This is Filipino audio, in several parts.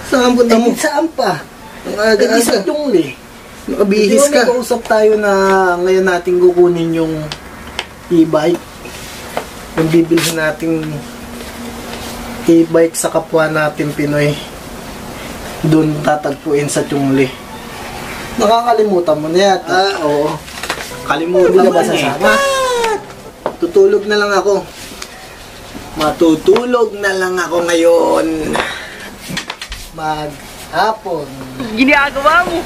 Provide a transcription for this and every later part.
Saan punta mo? Saan pa? Ang aga-aga. Sa Chongli. Nakabihis ka. May kausap tayo na ngayon natin kukunin yung e-bike. Yung bibilhin natin e-bike sa kapwa natin Pinoy. Doon tatagpuin sa Chongli. Nakakalimutan mo na yata. Oo. Kalimutan mo ba sasama? Tutulog na lang ako. Matutulog na lang ako ngayon. Maghapon. Ginagawa mo.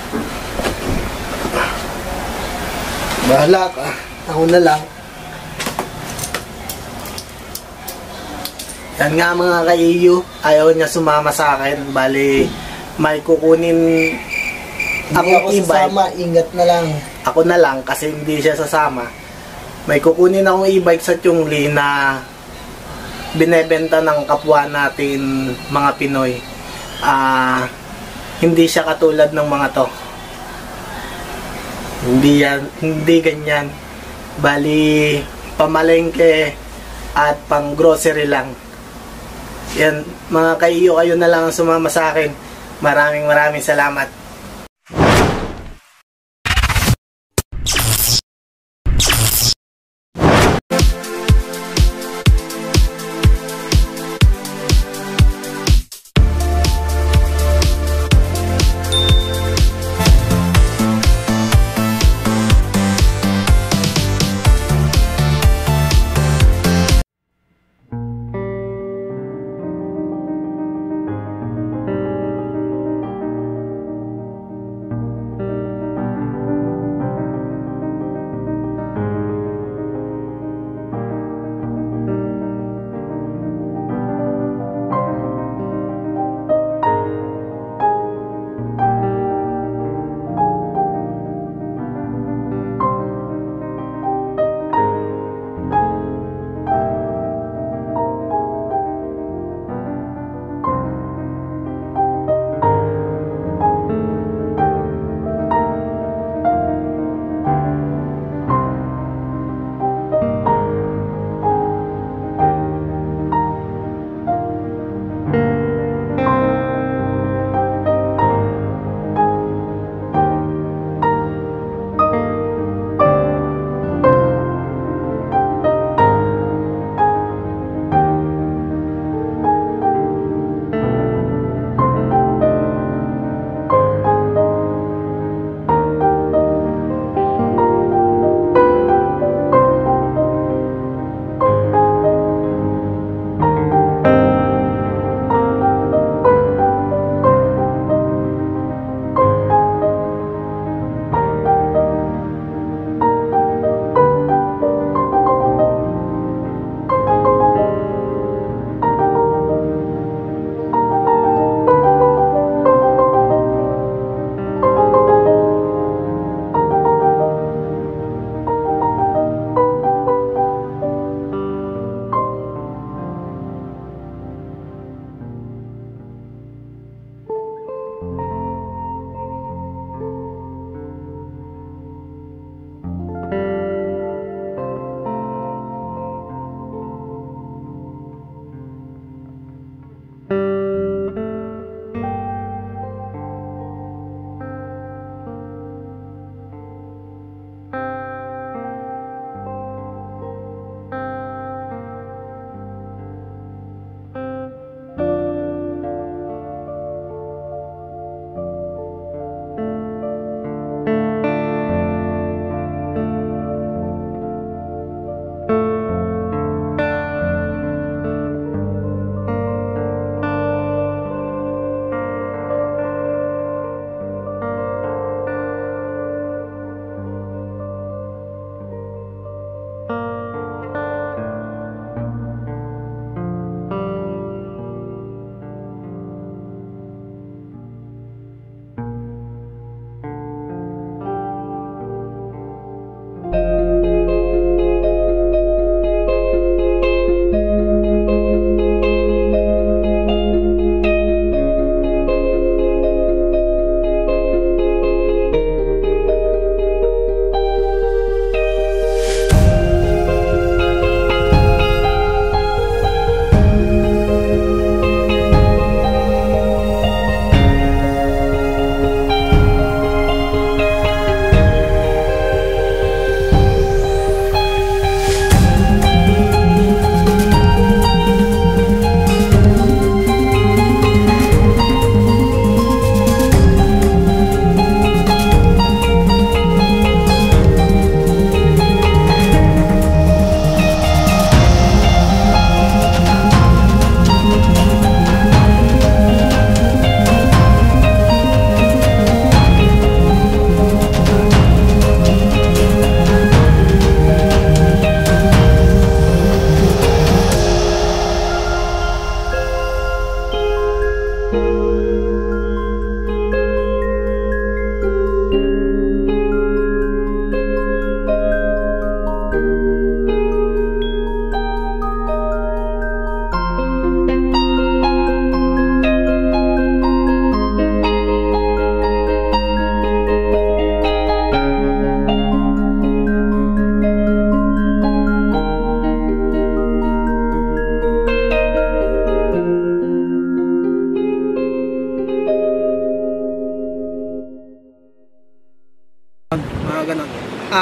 Bahala ka. Ako na lang. Yan nga mga kaiyo. Ayaw niya sumama sa akin. Bali, may kukunin akong e-bike. Ingat na lang. Ako na lang kasi hindi siya sasama. May kukunin akong e-bike sa Chongli na binebenta ng kapwa natin mga Pinoy. Hindi siya katulad ng mga to. Hindi ganyan. Bali, pamalengke at pang grocery lang. Yan, mga kaiyo, kayo na lang ang sumama sa akin. Maraming salamat.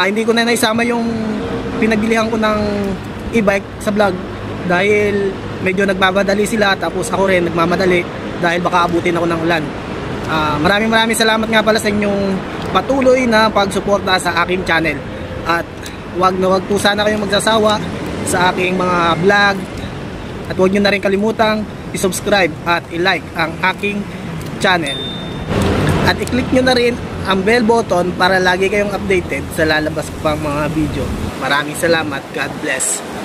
Hindi ko na naisama yung pinagbilihan ko ng e-bike sa vlog dahil medyo nagmamadali sila, tapos ako rin nagmamadali dahil baka abutin ako ng ulan. Maraming salamat nga pala sa inyong patuloy na pagsuporta sa aking channel, at wag po sana kayong magsasawa sa aking mga vlog, at huwag nyo na rin kalimutang i-subscribe at i-like ang aking channel, at i-click nyo na rin ang bell button para lagi kayong updated sa lalabas pang mga video. Maraming salamat. God bless.